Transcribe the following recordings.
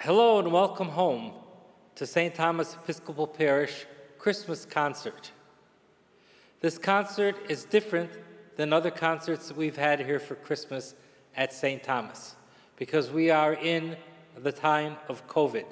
Hello and welcome home to St. Thomas Episcopal Parish Christmas concert. This concert is different than other concerts that we've had here for Christmas at St. Thomas because we are in the time of COVID.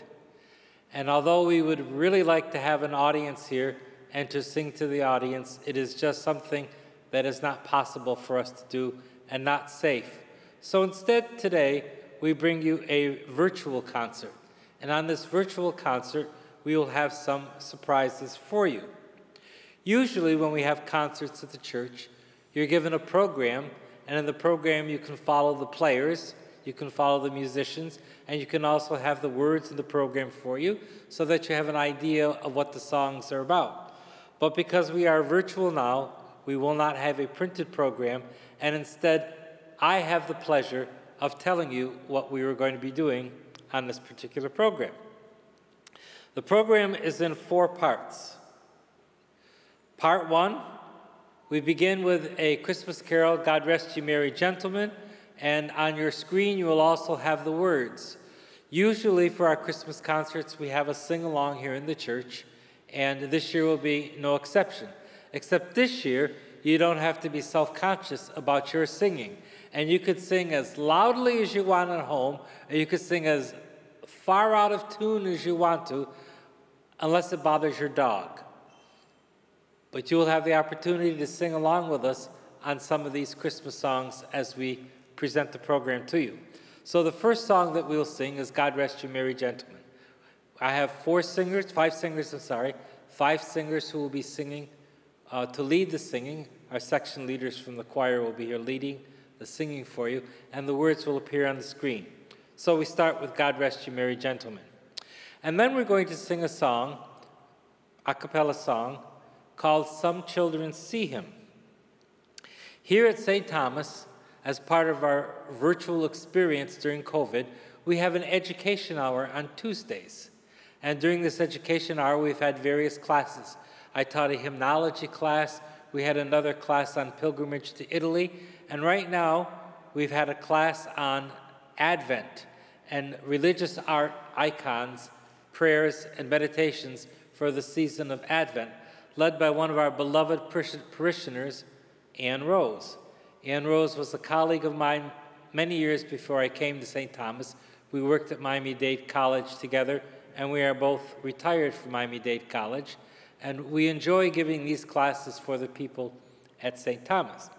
And although we would really like to have an audience here and to sing to the audience, it is just something that is not possible for us to do and not safe. So instead today, we bring you a virtual concert. And on this virtual concert, we will have some surprises for you. Usually when we have concerts at the church, you're given a program, and in the program you can follow the players, you can follow the musicians, and you can also have the words in the program for you so that you have an idea of what the songs are about. But because we are virtual now, we will not have a printed program, and instead I have the pleasure of telling you what we were going to be doing on this particular program. The program is in 4 parts. Part 1, we begin with a Christmas carol, God Rest You Merry Gentlemen, and on your screen you will also have the words. Usually for our Christmas concerts we have a sing-along here in the church, and this year will be no exception. Except this year, you don't have to be self-conscious about your singing. And you could sing as loudly as you want at home, or you could sing as far out of tune as you want to, unless it bothers your dog. But you will have the opportunity to sing along with us on some of these Christmas songs as we present the program to you. So the first song that we'll sing is God Rest You Merry Gentlemen. I have 5 singers who will be singing. To lead the singing, our section leaders from the choir will be here leading the singing for you, and the words will appear on the screen. So we start with God Rest You Merry Gentlemen. And then we're going to sing a song, a cappella song, called Some Children See Him. Here at St. Thomas, as part of our virtual experience during COVID, we have an education hour on Tuesdays. And during this education hour, we've had various classes. I taught a hymnology class, we had another class on pilgrimage to Italy, and right now we've had a class on Advent and religious art icons, prayers, and meditations for the season of Advent, led by one of our beloved parishioners, Ann Rose. Ann Rose was a colleague of mine many years before I came to St. Thomas. We worked at Miami-Dade College together, and we are both retired from Miami-Dade College. And we enjoy giving these classes for the people at St. Thomas.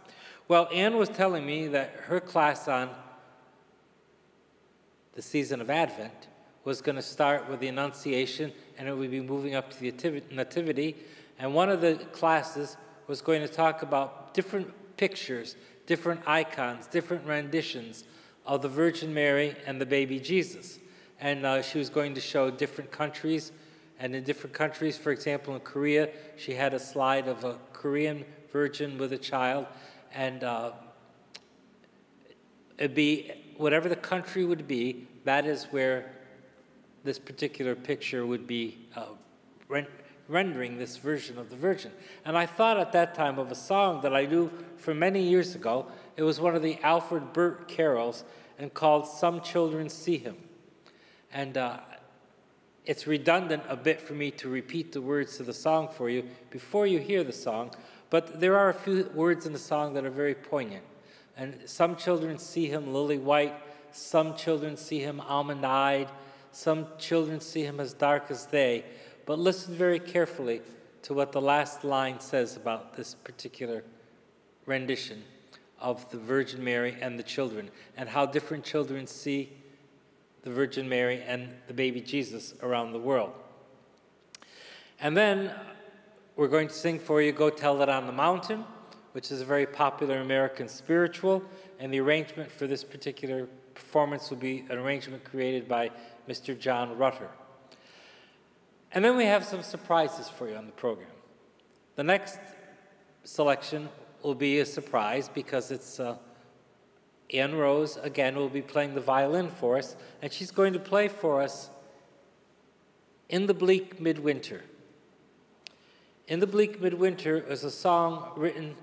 Well, Anne was telling me that her class on the season of Advent was going to start with the Annunciation, and it would be moving up to the Nativity. And one of the classes was going to talk about different pictures, different icons, different renditions of the Virgin Mary and the baby Jesus. And she was going to show different countries. And in different countries, for example, in Korea, she had a slide of a Korean virgin with a child. And it'd be, whatever the country would be, that is where this particular picture would be rendering this version of the Virgin. And I thought at that time of a song that I knew from many years ago. It was one of the Alfred Burt carols and called Some Children See Him. And it's redundant a bit for me to repeat the words to the song for you before you hear the song, but there are a few words in the song that are very poignant. And some children see him lily white, some children see him almond-eyed, some children see him as dark as they. But listen very carefully to what the last line says about this particular rendition of the Virgin Mary and the children, and how different children see the Virgin Mary and the baby Jesus around the world. And then we're going to sing for you Go Tell It on the Mountain, which is a very popular American spiritual, and the arrangement for this particular performance will be an arrangement created by Mr. John Rutter. And then we have some surprises for you on the program. The next selection will be a surprise because it's Ann Rose, again, will be playing the violin for us, and she's going to play for us In the Bleak Midwinter. In the Bleak Midwinter is a song written,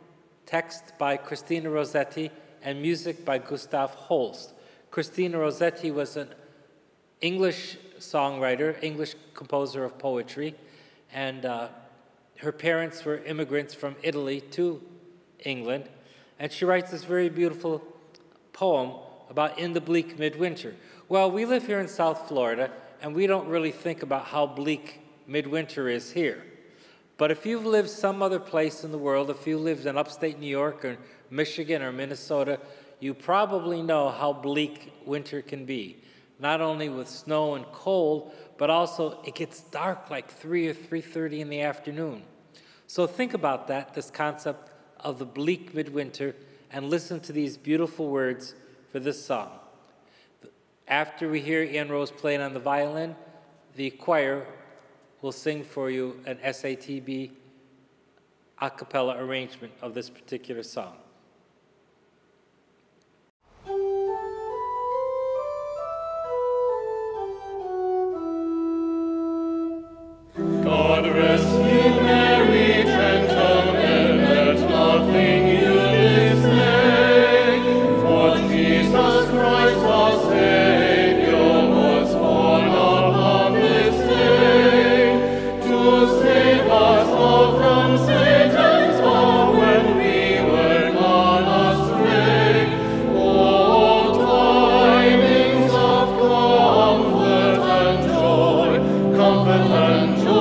text by Christina Rosetti and music by Gustav Holst. Christina Rosetti was an English songwriter, English composer of poetry, and her parents were immigrants from Italy to England, and she writes this very beautiful poem about in the bleak midwinter. Well, we live here in South Florida, and we don't really think about how bleak midwinter is here. But if you've lived some other place in the world, if you lived in upstate New York or Michigan or Minnesota, you probably know how bleak winter can be. Not only with snow and cold, but also it gets dark like 3 or 3:30 in the afternoon. So think about that, this concept of the bleak midwinter, and listen to these beautiful words for this song. After we hear Ian Rose playing on the violin, the choir will sing for you an SATB a cappella arrangement of this particular song. God rest ye merry gentlemen, let nothing you dismay, for Jesus Christ our Savior was born upon this day, to save us all from Satan's power when we were gone astray. Oh, tidings of comfort and joy, comfort and joy.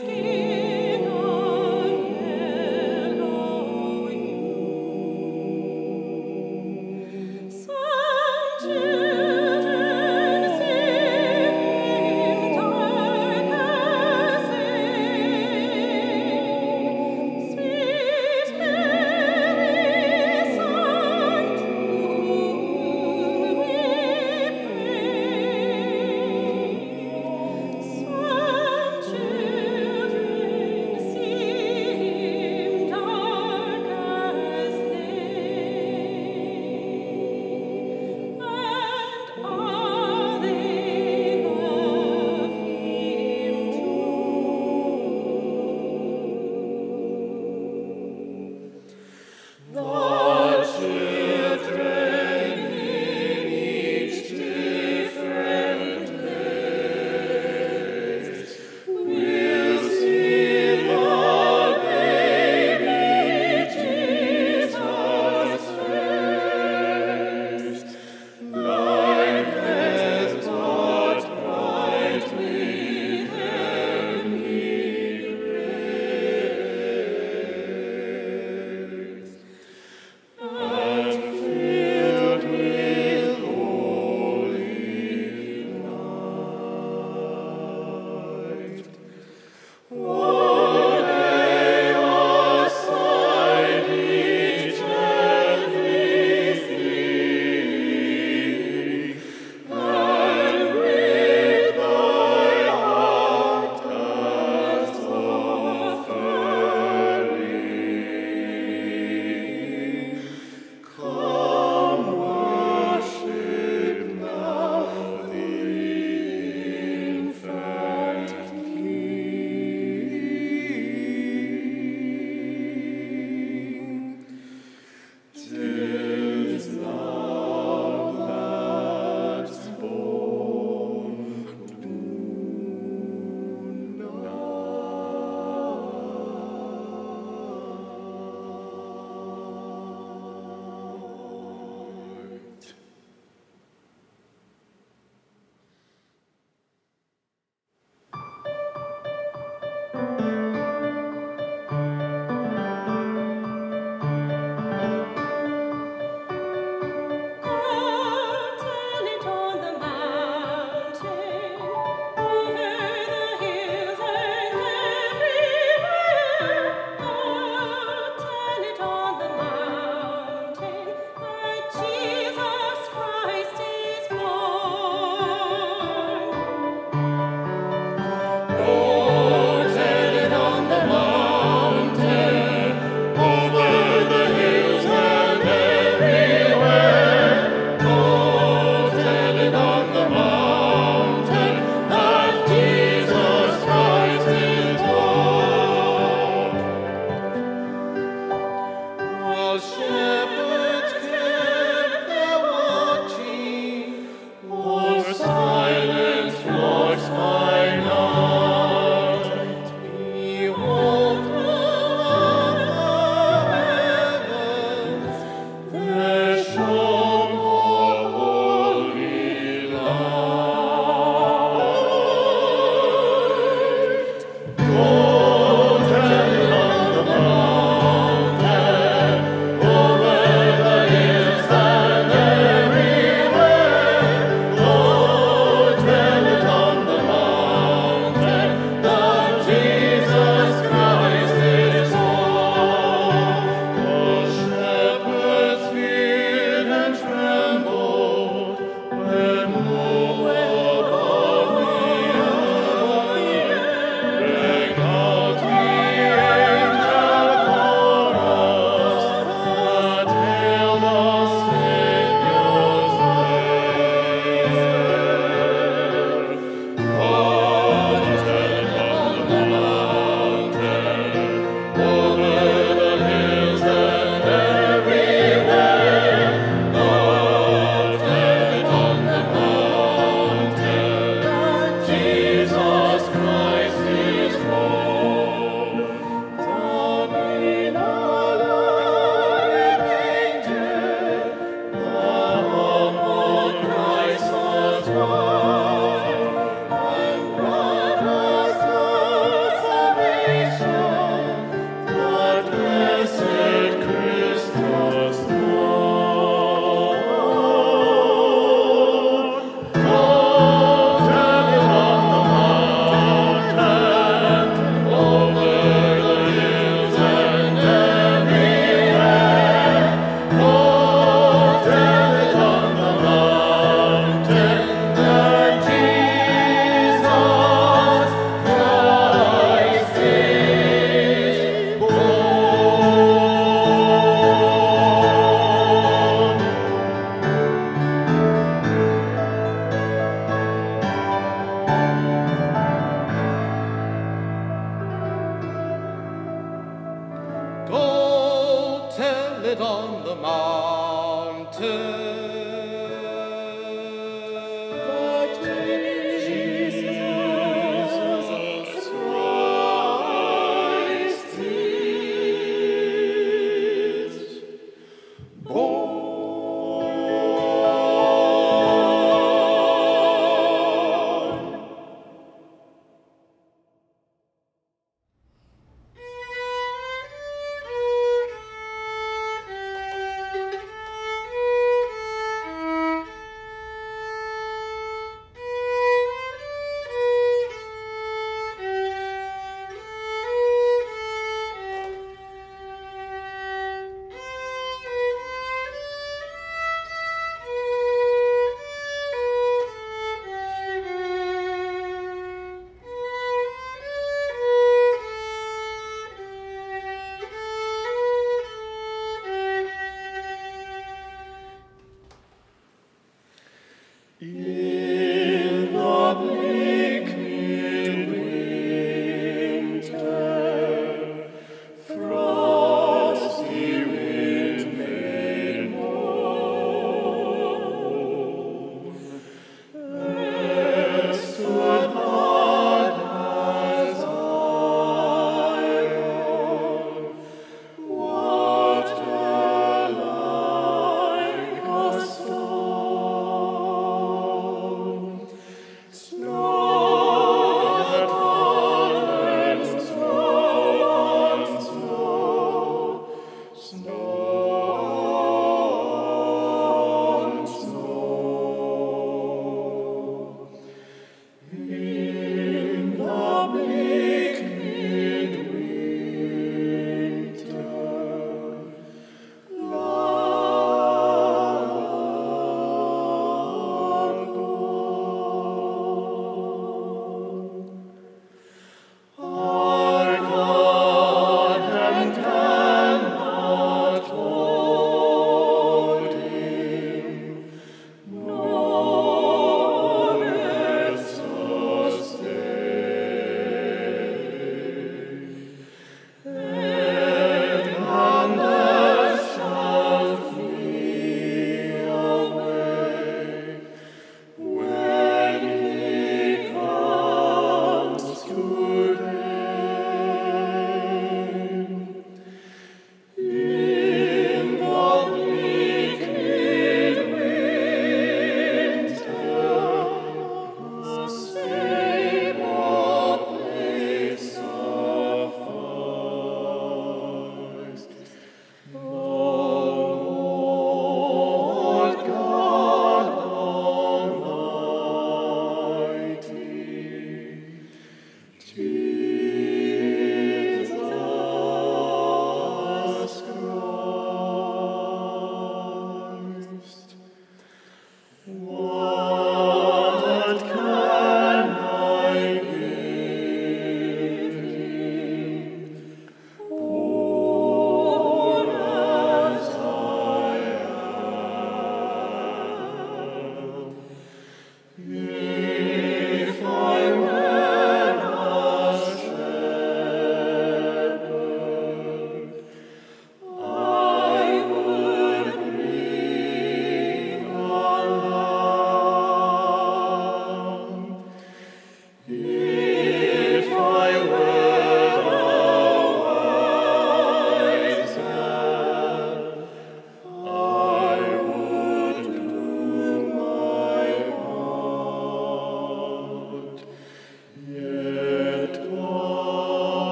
Skin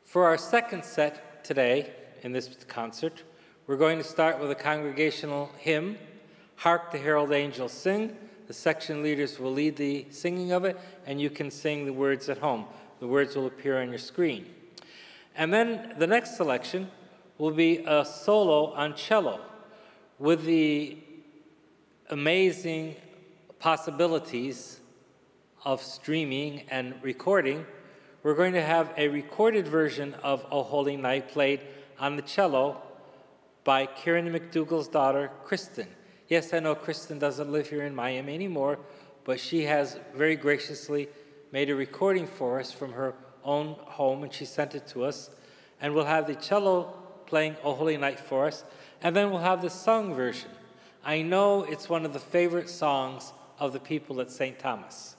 For our second set today in this concert, we're going to start with a congregational hymn, Hark the Herald Angels Sing. The section leaders will lead the singing of it, and you can sing the words at home. The words will appear on your screen. And then the next selection will be a solo on cello with the amazing possibilities of streaming and recording. We're going to have a recorded version of O Holy Night played on the cello by Karen McDougal's daughter, Kristin. Yes, I know Kristin doesn't live here in Miami anymore, but she has very graciously made a recording for us from her own home, and she sent it to us. And we'll have the cello playing O Holy Night for us, and then we'll have the sung version. I know it's one of the favorite songs of the people at St. Thomas.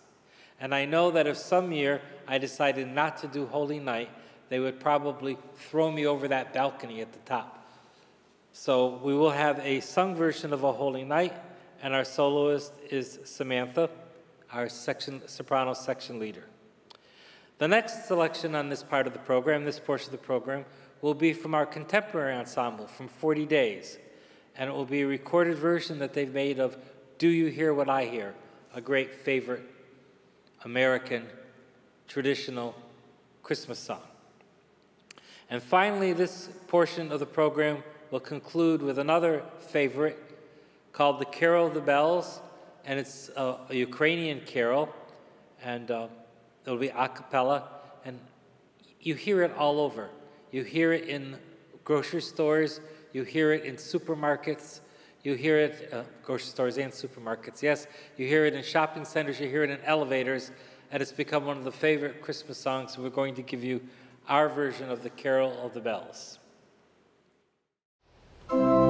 And I know that if some year I decided not to do Holy Night, they would probably throw me over that balcony at the top. So we will have a sung version of O Holy Night, and our soloist is Samantha, our soprano section leader. The next selection on this part of the program, this portion of the program, will be from our contemporary ensemble from 40 Days. And it will be a recorded version that they've made of Do You Hear What I Hear, a great favorite American traditional Christmas song. And finally, this portion of the program will conclude with another favorite called The Carol of the Bells, and it's a Ukrainian carol, and it'll be a cappella, and you hear it all over. You hear it in grocery stores, you hear it in supermarkets, you hear it, grocery stores and supermarkets, yes, you hear it in shopping centers, you hear it in elevators, and it's become one of the favorite Christmas songs, so we're going to give you our version of The Carol of the Bells. Oh,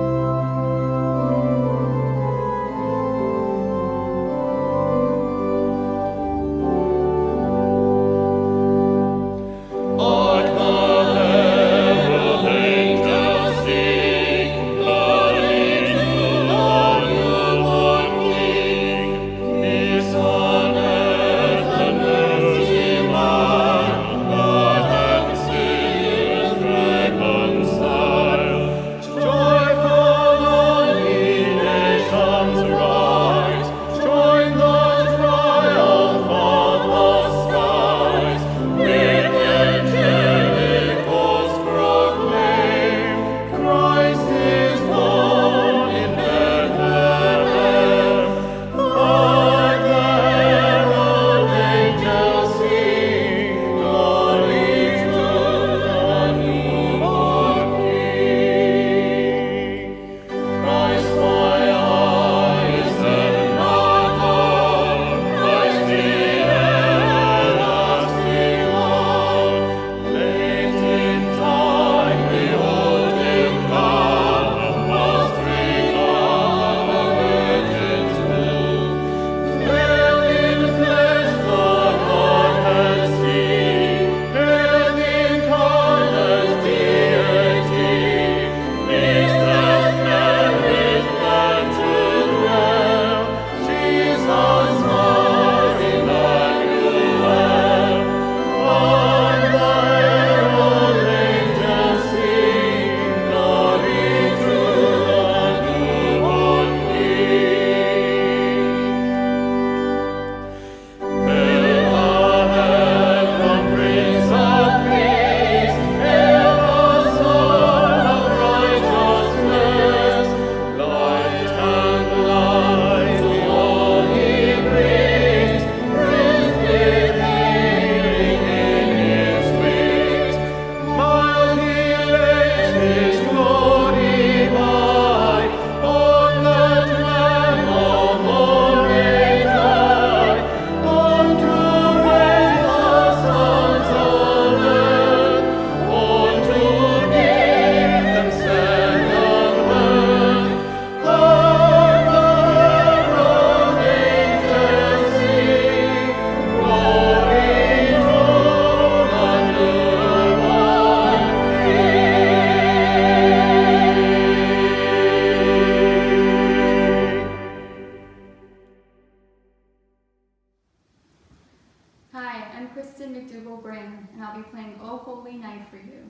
holy night for you.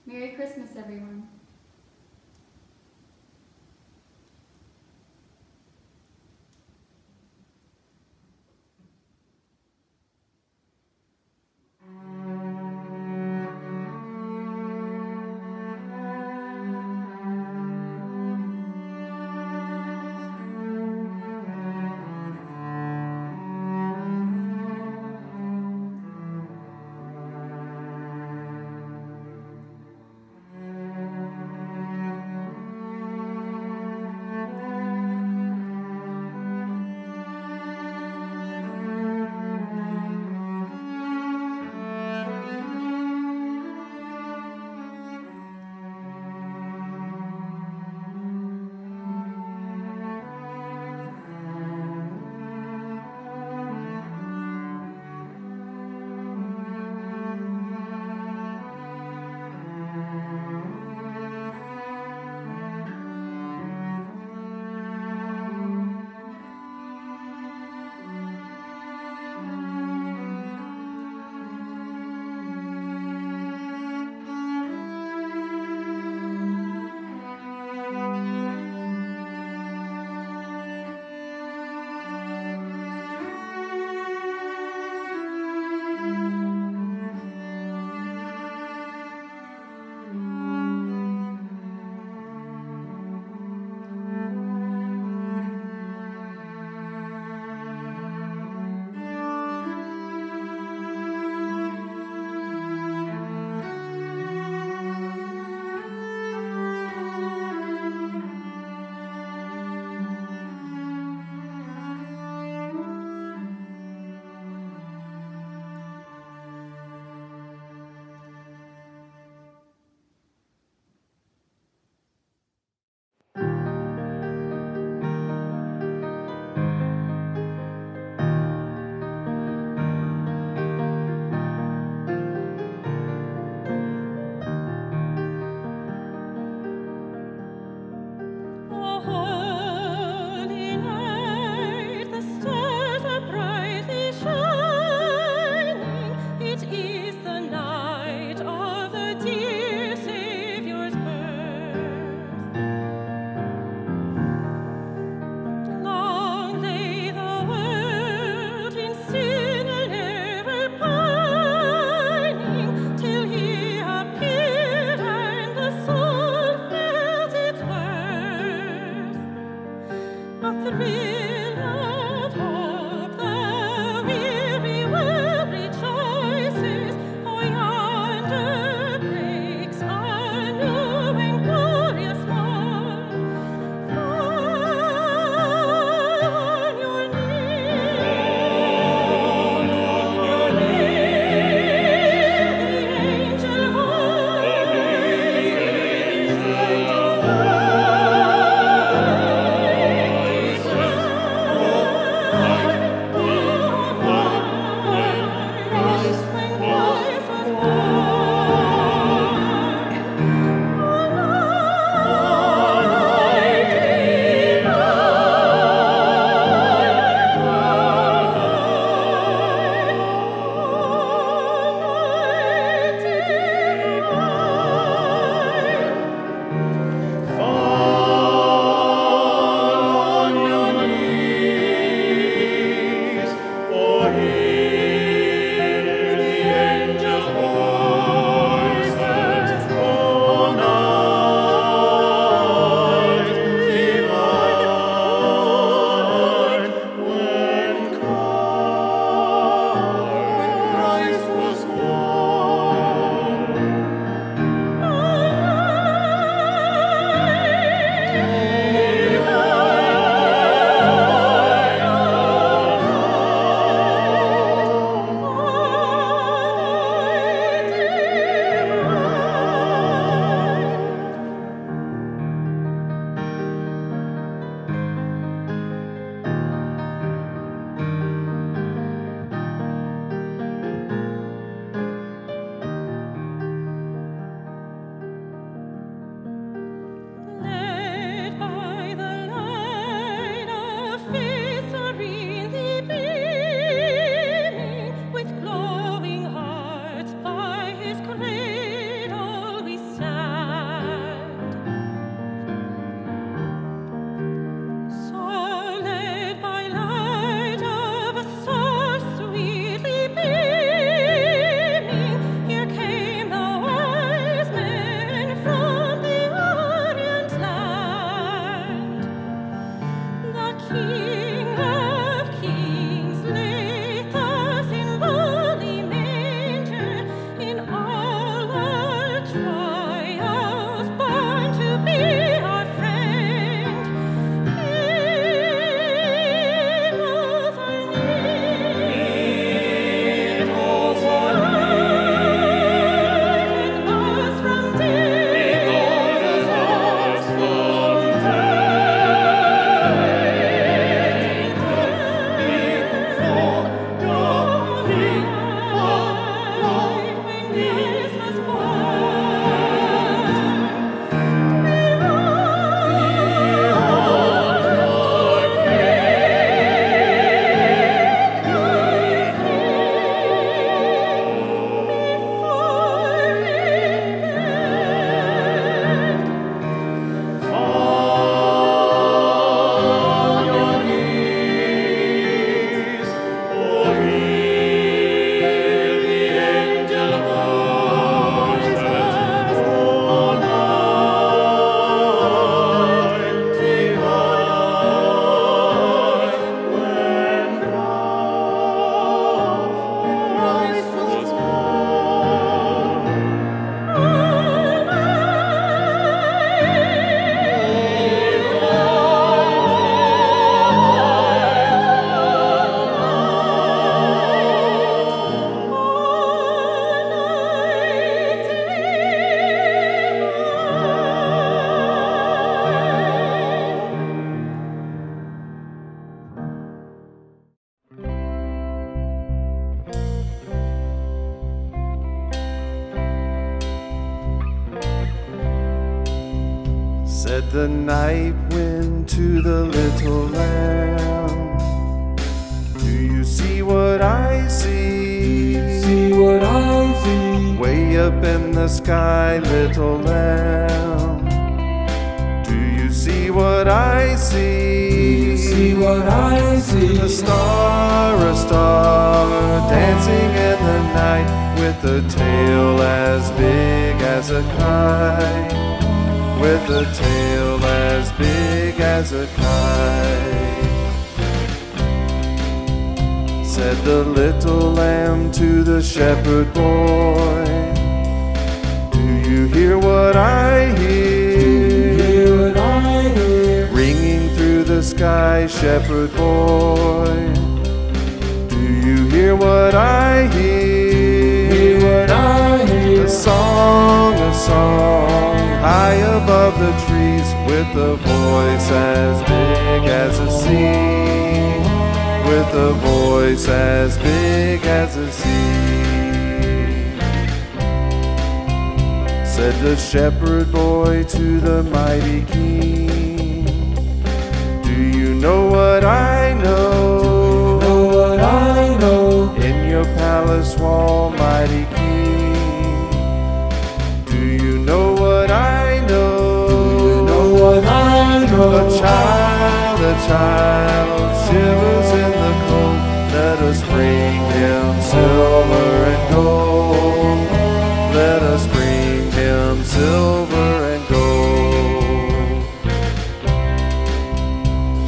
Merry Christmas, everyone. Jesus. Said the night wind to the little lamb, do you see what I see? See what I see? Way up in the sky, little lamb, do you see what I see? Do you see what I see? A star, dancing in the night, with a tail as big as a kite, with a tail as big as a kite. Said the little lamb to the shepherd boy, do you hear what I hear? Do you hear what I hear? Ringing through the sky, shepherd boy, do you hear what I hear? Hear what I hear? A song, high above the trees, with a voice as big as a sea, with a voice as big as a sea. Said the shepherd boy to the mighty king, do you know what I know? Do you know what I know? In your palace wall, mighty king, do you know what I know? Do you know what I know? A child shivers in the cold. Let us bring him silver and gold. Let us bring him silver and gold.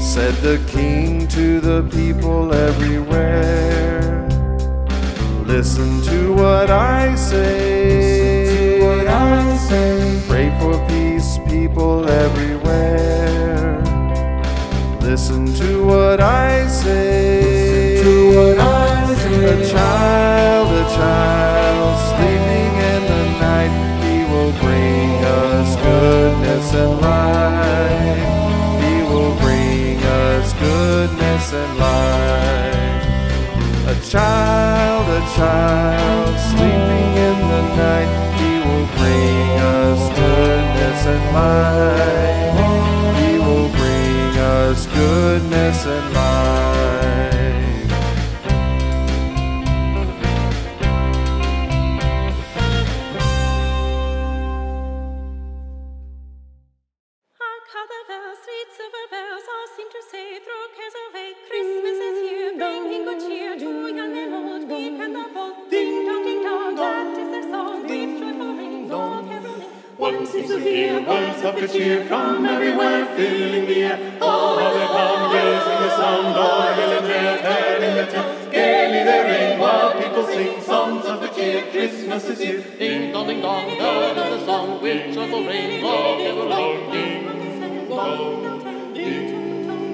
Said the king to the people everywhere, listen to what I say. Listen to what I say. Pray for peace, people everywhere. Listen to what I say. Listen to what I say. A child sleeping in the night. He will bring us goodness and light. He will bring us goodness and light. A child sleeping in the night. He will bring us goodness and light. He will bring us goodness and light. Hark, how the bells, sweet silver bells, all seem to say, throw cares away. Christmas is here, bringing good cheer to young and old, meek and the bold. Ding dong, that is their song, with joyful ring, all caroling. One seems to hear words of good cheer from everywhere, filling the air. Oh, how they come, raising the sound, all hill and dale, telling the tale. Gaily they ring while people sing songs of good cheer. Christmas is here. Ding dong, that is the song with joyful ring, all caroling. Ding dong,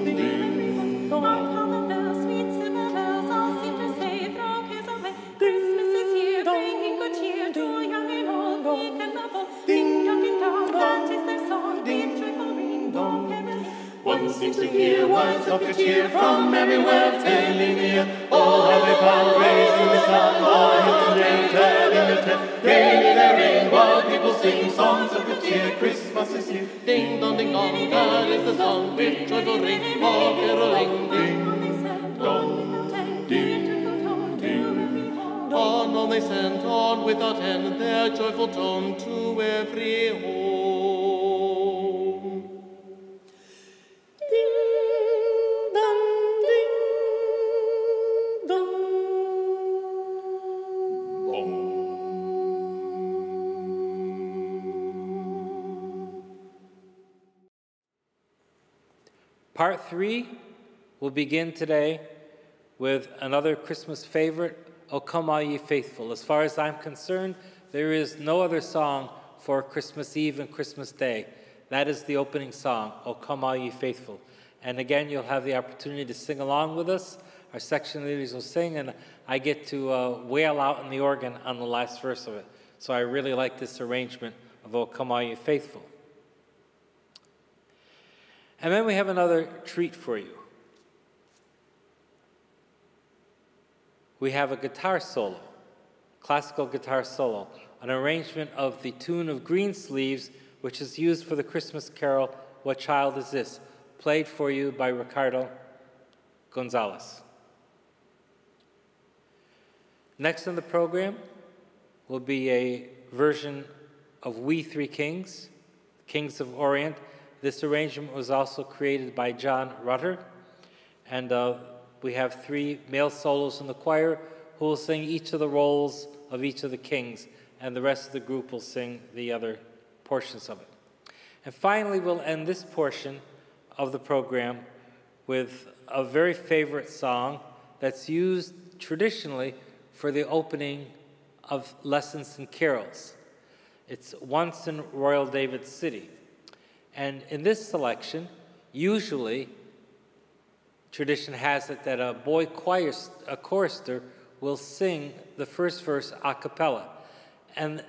Ding Hark, how the bells, sweet silver bells, all seem to say, throw cares away. Christmas is here, bringing good cheer to young and old, meek and the bold. Ding dong, that is their song, with joyful ring, all caroling. One seems to hear words of good cheer from everywhere, filling the air. Oh, how they come, raising the sound, all hill and dale, telling the tale. Gaily they ring while people sing songs of good cheer. Christmas is here. ding dong, that is the song with joyful ring, all caroling. Ding on they sent on without end their joyful tone to every home. Ding dong, ding dong. Part 3 will begin today with another Christmas favorite, O Come All Ye Faithful. As far as I'm concerned, there is no other song for Christmas Eve and Christmas Day. That is the opening song, O Come All Ye Faithful. And again, you'll have the opportunity to sing along with us. Our section leaders will sing, and I get to wail out in the organ on the last verse of it. So I really like this arrangement of O Come All Ye Faithful. And then we have another treat for you. We have a guitar solo, classical guitar solo, an arrangement of the tune of Greensleeves which is used for the Christmas carol, What Child Is This?, played for you by Ricardo Gonzalez. Next on the program will be a version of We Three Kings, Kings of Orient. This arrangement was also created by John Rutter, and we have 3 male solos in the choir who will sing each of the roles of each of the kings, and the rest of the group will sing the other portions of it. And finally, we'll end this portion of the program with a very favorite song that's used traditionally for the opening of lessons and carols. It's Once in Royal David City. And in this selection, usually, tradition has it that a boy chorister will sing the first verse a cappella. And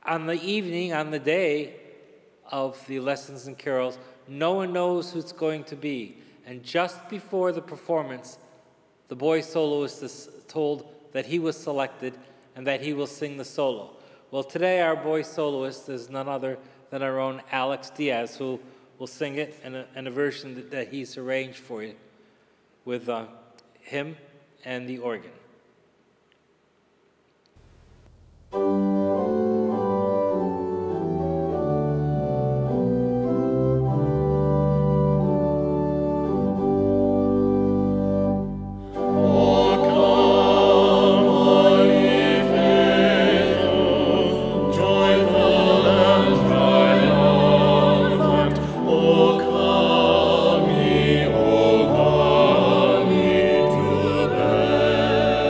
on the evening, on the day of the lessons and carols, no one knows who it's going to be. And just before the performance, the boy soloist is told that he was selected and that he will sing the solo. Well, today our boy soloist is none other than our own Alex Diaz, who will sing it in a version that he's arranged for you with him and the organ. O come ye to bed.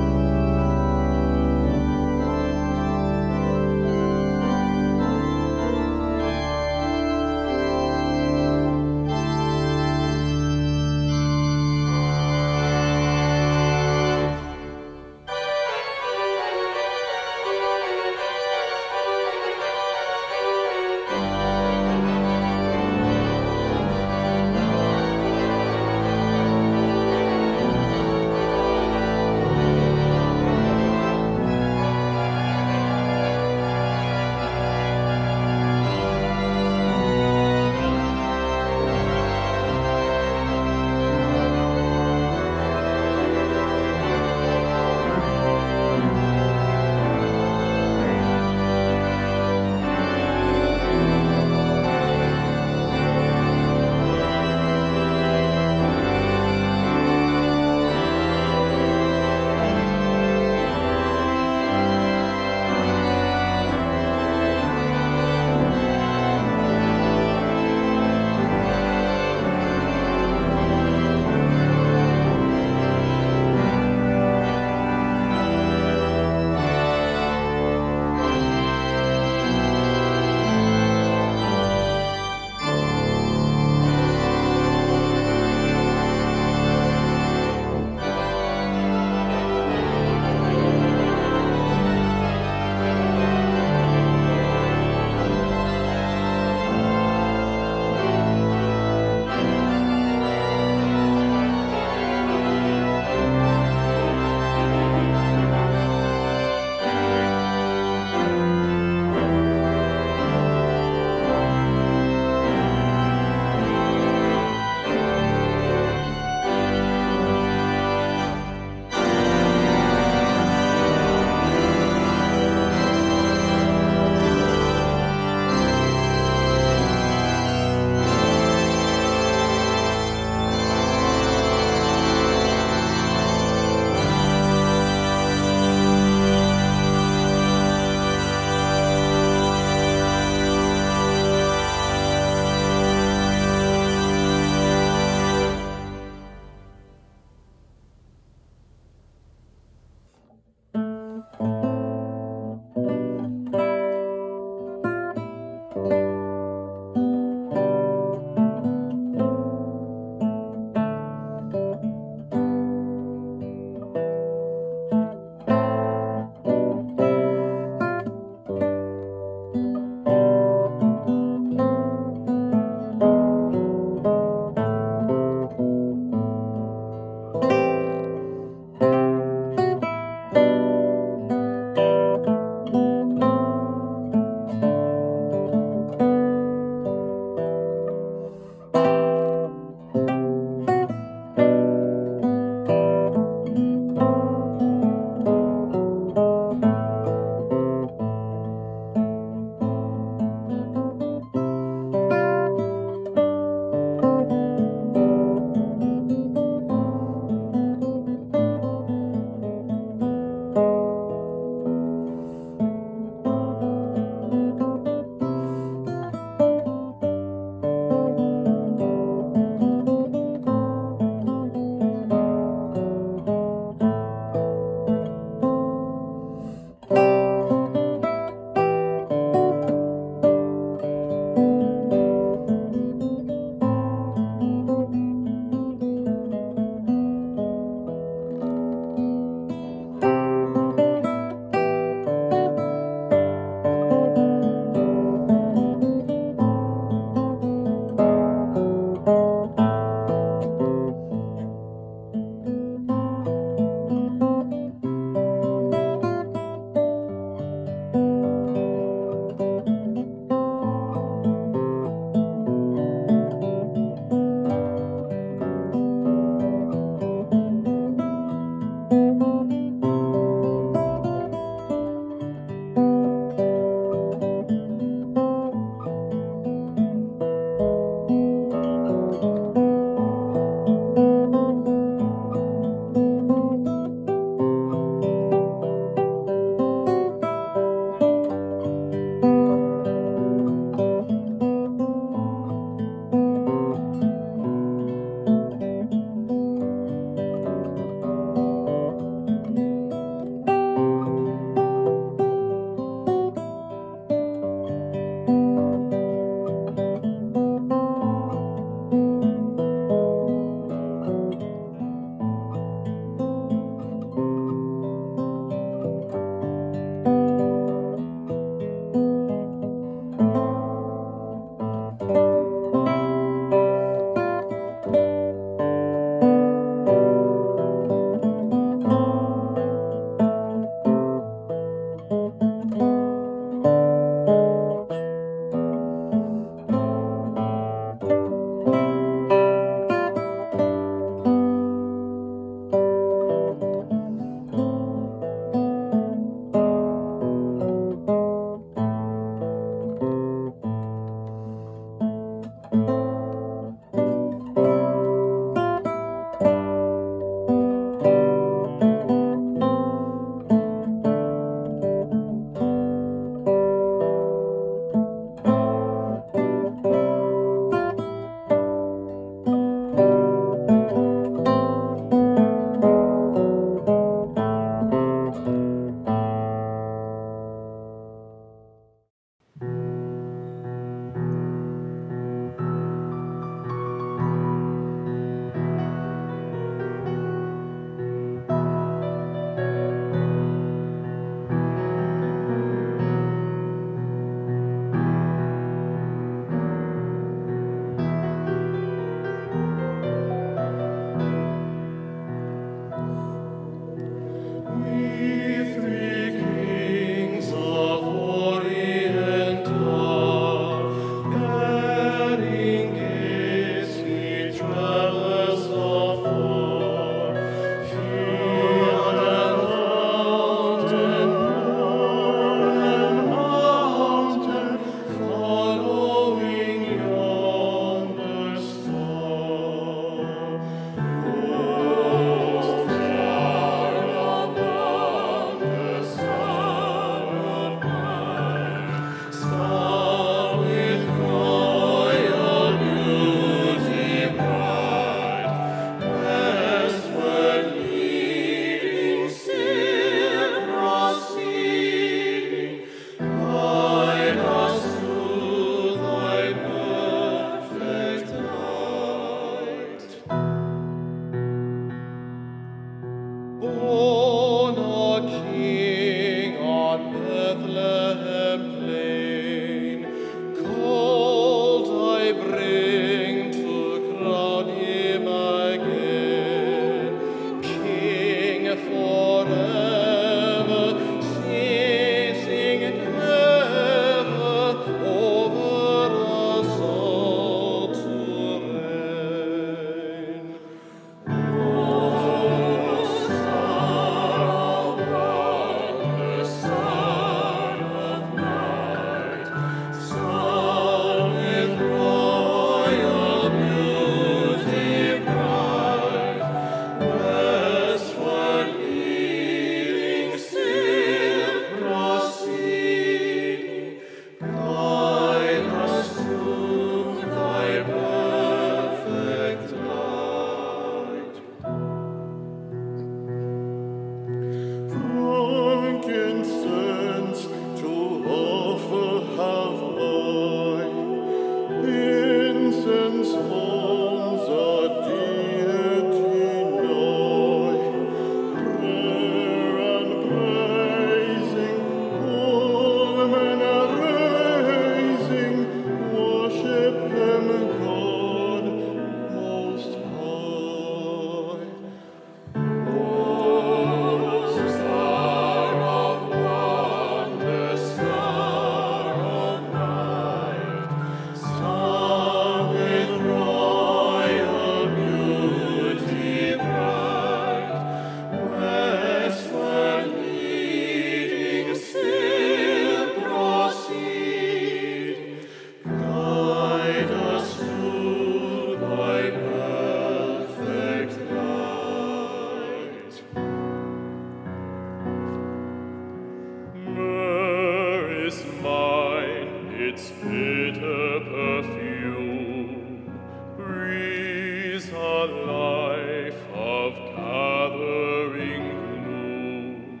its bitter perfume breathes a life of gathering gloom,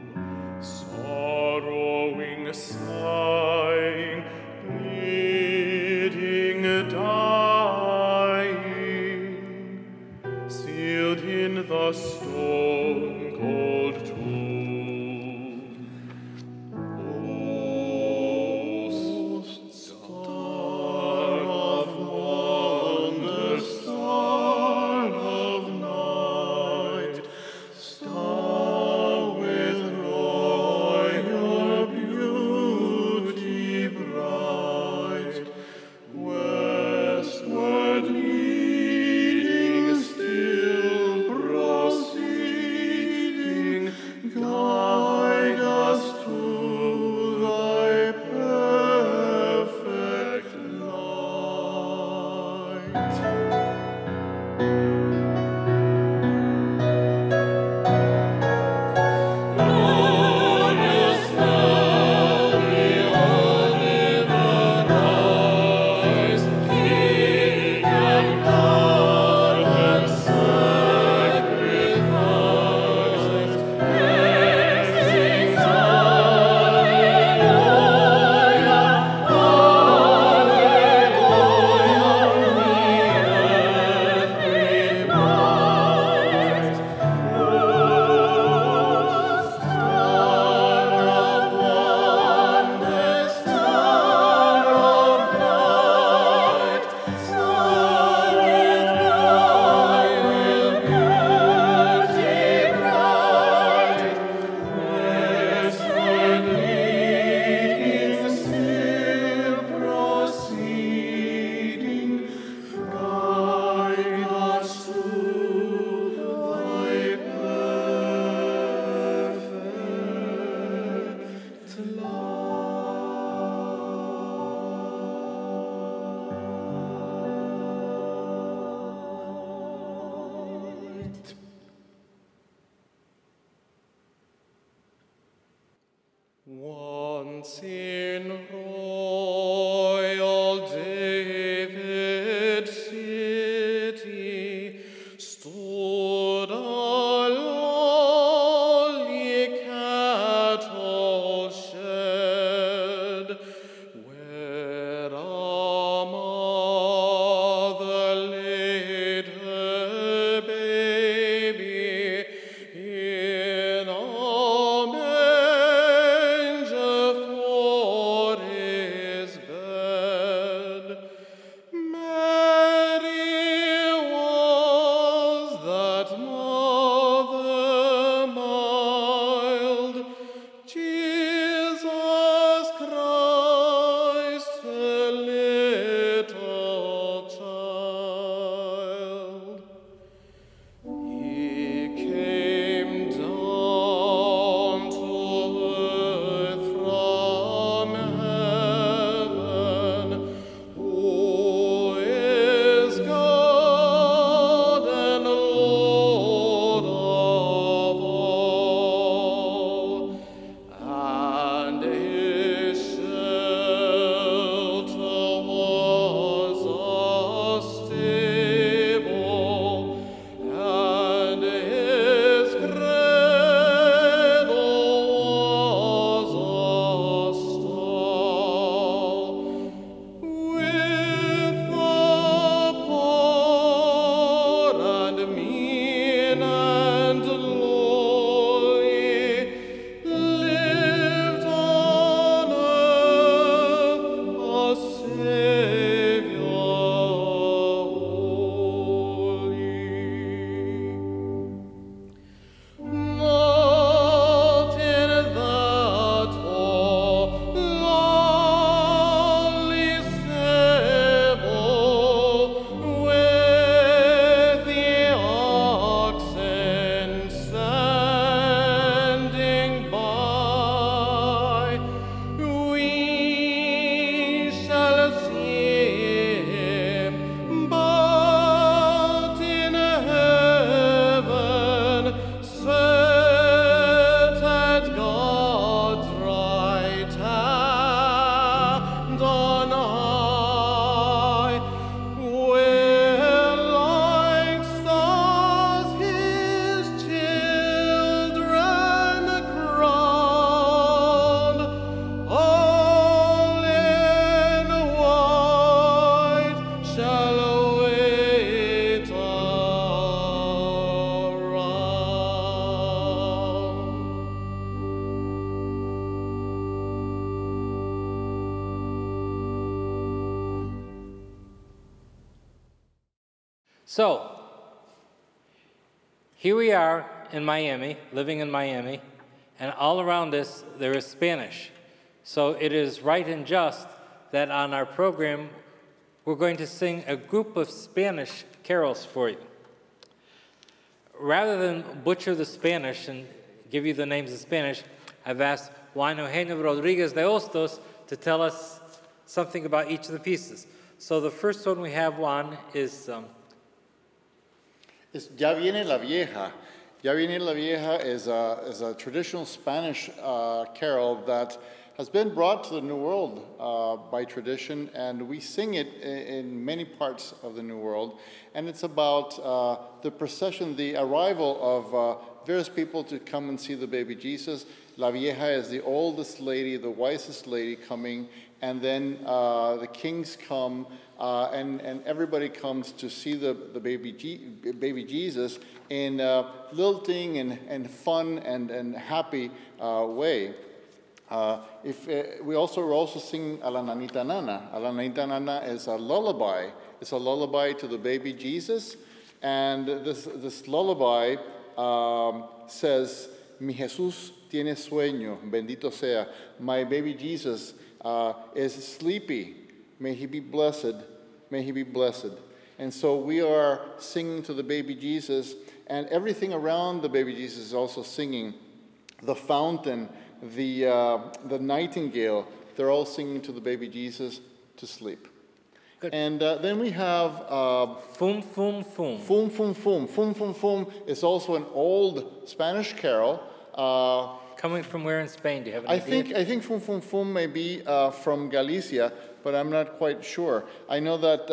sorrowing, sighing, bleeding, dying, sealed in the stone-cold tomb. Once in royal David city stood a lowly cattle shed, where a mother laid her baby in a manger for So, here we are in Miami, living in Miami, and all around us there is Spanish. So it is right and just that on our program we're going to sing a group of Spanish carols for you. Rather than butcher the Spanish and give you the names in Spanish, I've asked Juan Eugenio Rodriguez de Hostos to tell us something about each of the pieces. So the first one we have, Juan, is... Ya viene la vieja. Ya viene la vieja is a traditional Spanish carol that has been brought to the New World by tradition, and we sing it in many parts of the New World. And it's about the procession, the arrival of various people to come and see the baby Jesus. La vieja is the oldest lady, the wisest lady coming, and then the kings come, and everybody comes to see the baby Jesus in a lilting and fun and happy way. We're also singing a la nanita nana. A la nanita nana is a lullaby. It's a lullaby to the baby Jesus, and this lullaby says, "Mi Jesús tiene sueño, bendito sea." My baby Jesus is sleepy. May he be blessed. May he be blessed. And so we are singing to the baby Jesus, and everything around the baby Jesus is also singing. The fountain, the nightingale, they're all singing to the baby Jesus to sleep. Good. And then we have Fum Fum Fum. Fum Fum Fum. Fum Fum Fum is also an old Spanish carol. Coming from where in Spain? Do you have an idea? I think Fum Fum Fum may be from Galicia, but I'm not quite sure. I know that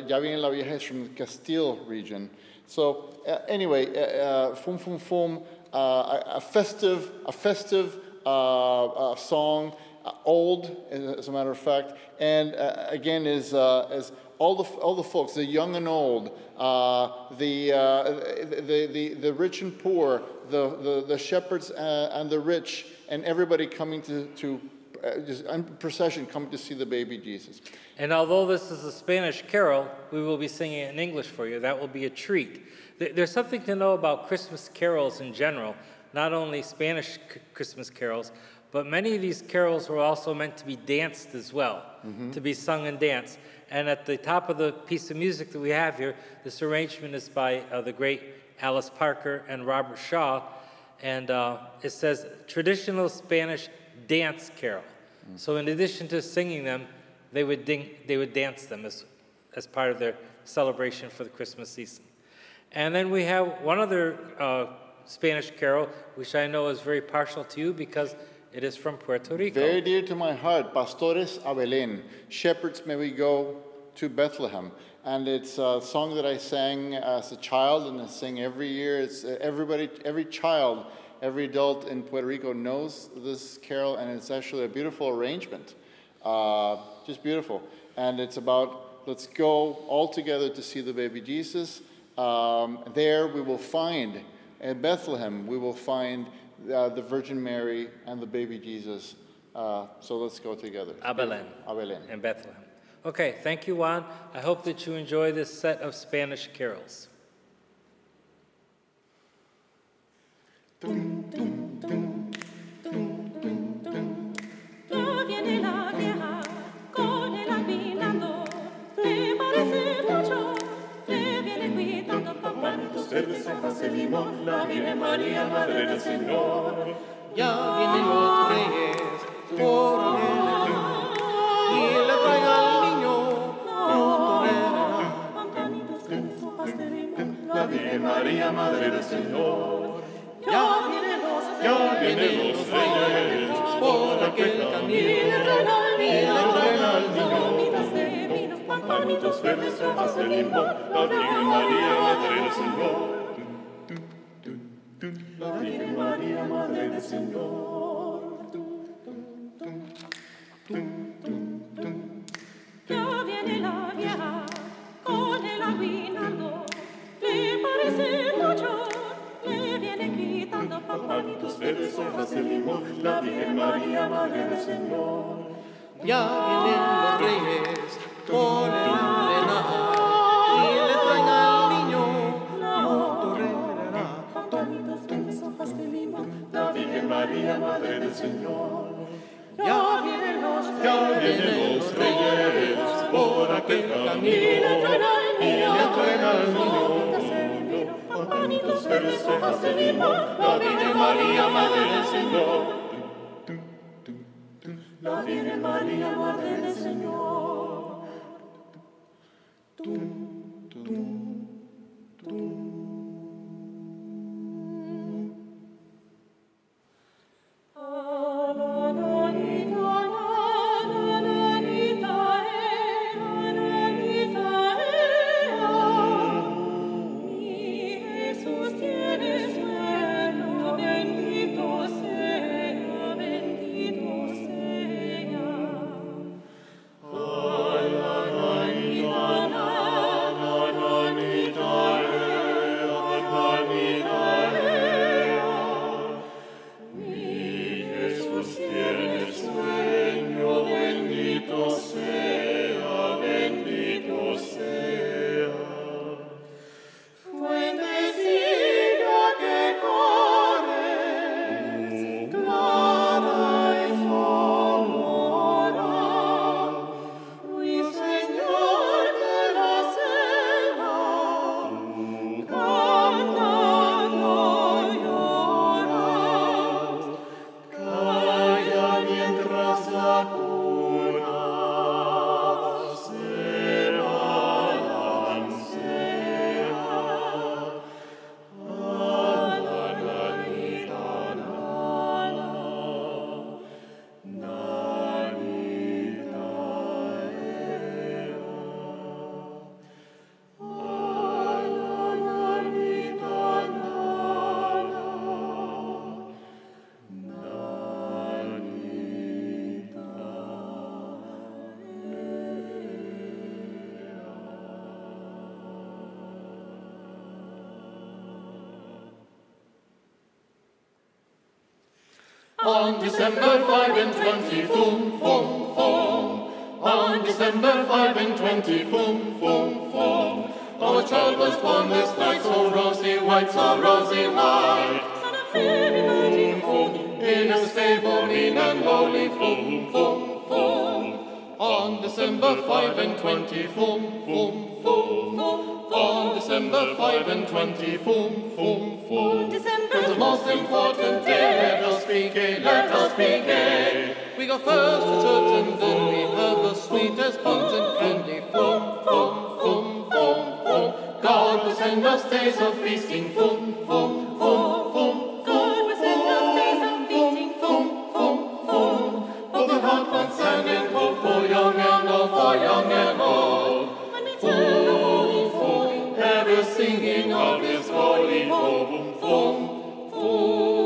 Ya viene la vieja is from the Castile region. So anyway, Fum Fum Fum, a festive song, old as a matter of fact, and again is all the folks, the young and old, the rich and poor, the shepherds and the rich, and everybody coming to just in procession coming to see the baby Jesus. And although this is a Spanish carol, we will be singing it in English for you. That will be a treat. There's something to know about Christmas carols in general, not only Spanish Christmas carols, but many of these carols were also meant to be danced as well, to be sung and danced. And at the top of the piece of music that we have here, this arrangement is by the great Alice Parker and Robert Shaw, and it says, traditional Spanish dance carol. So in addition to singing them, they would dance them as part of their celebration for the Christmas season. And then we have one other Spanish carol, which I know is very partial to you because it is from Puerto Rico. Very dear to my heart, Pastores a Belén, shepherds may we go to Bethlehem. And it's a song that I sang as a child and I sing every year. It's every child, every adult in Puerto Rico knows this carol, and it's actually a beautiful arrangement, just beautiful. And it's about, let's go all together to see the baby Jesus. There we will find, in Bethlehem, we will find the Virgin Mary and the baby Jesus. So let's go together. A Belén. A Belén. In Bethlehem. Okay, thank you, Juan. I hope that you enjoy this set of Spanish carols. Ya viene la vieja con el albinando, le parece mucho, le viene cuidando Pampanitos verdes, hojas de limón, la Virgen María, Madre del Señor. Ya vienen los reyes por el y le traigan al niño pronto regresará. Pampanitos verdes, hojas de limón, La Virgen María, Madre del Señor. ya vienen los reyes por aquel camino y le traen al niño palomitas de vino, Pampanitos verdes, hojas de limón, la Virgen María, Madre del Señor. La Virgen María, Madre del Señor. Ya viene la vieja con el aguinaldo, le parece mucho, le viene quitando Pampanitos verdes, hojas de limón, la Virgen María, Madre del Señor. ya vienen los reyes por el arenal María, Madre del Señor. Ya vienen los reyes por aquel camino y le traen al niño con panitos verdes, hojas de limón. La Virgen María, Madre del Señor. La Virgen María, Madre del Señor. On December 5 and 20, boom, boom, boom. On December 5 and 20, boom, boom, boom. Oh, a child was born this night, so rosy white, so rosy white. Son of Mary, Virgin Holy, In a stable mean and lowly, boom, boom, boom. On December 5 and 20, boom, boom, boom. On December 5 and 20, boom, boom, boom. It's the most important day, let us be gay, let us be gay. We go first to church and then we have the sweetest buns and candy, boom, boom, boom, boom, boom. God will send us days of feasting, boom, boom, boom, boom. God will send us days of feasting, boom, boom, boom. For the hot ones and in cold, for young and old, for young and old. when we turn the holy soul. Ever singing of His holy boom, boom, boom.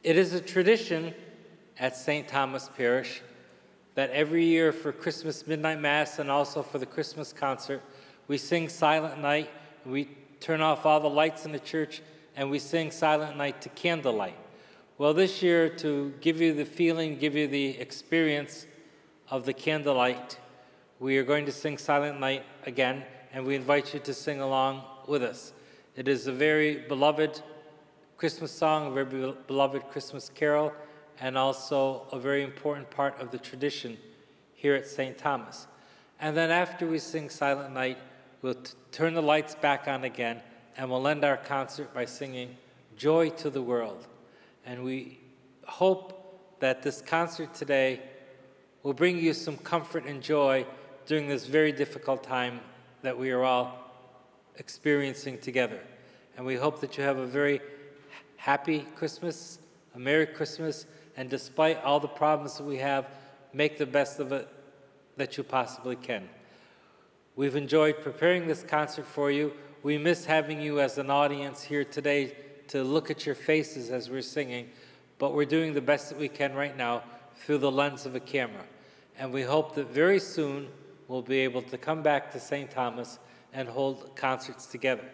It is a tradition at St. Thomas Parish that every year for Christmas Midnight Mass and also for the Christmas concert, we sing Silent Night. We turn off all the lights in the church and we sing Silent Night to candlelight. Well, this year, to give you the feeling, give you the experience of the candlelight, we are going to sing Silent Night again, and we invite you to sing along with us. It is a very beloved Christmas song, a very beloved Christmas carol, and also a very important part of the tradition here at St. Thomas. And then after we sing Silent Night, we'll turn the lights back on again, and we'll end our concert by singing Joy to the World. And we hope that this concert today will bring you some comfort and joy during this very difficult time that we are all experiencing together. And we hope that you have a very happy Christmas, a Merry Christmas, and despite all the problems that we have, make the best of it that you possibly can. We've enjoyed preparing this concert for you. We miss having you as an audience here today to look at your faces as we're singing, but we're doing the best that we can right now through the lens of a camera. And we hope that very soon we'll be able to come back to St. Thomas and hold concerts together.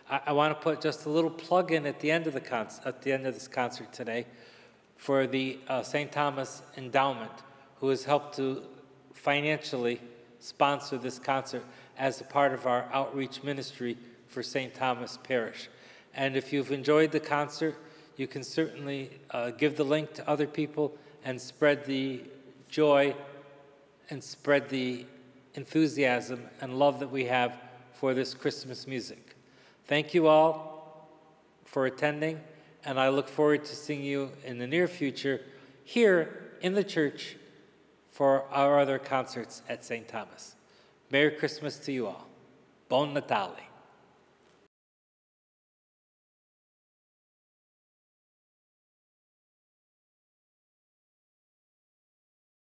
I want to put just a little plug in at the end of this concert today for the St. Thomas Endowment, who has helped to financially sponsor this concert as a part of our outreach ministry for St. Thomas Parish. And if you've enjoyed the concert, you can certainly give the link to other people and spread the joy and spread the enthusiasm and love that we have for this Christmas music. Thank you all for attending, and I look forward to seeing you in the near future here in the church for our other concerts at St. Thomas. Merry Christmas to you all. Buon Natale.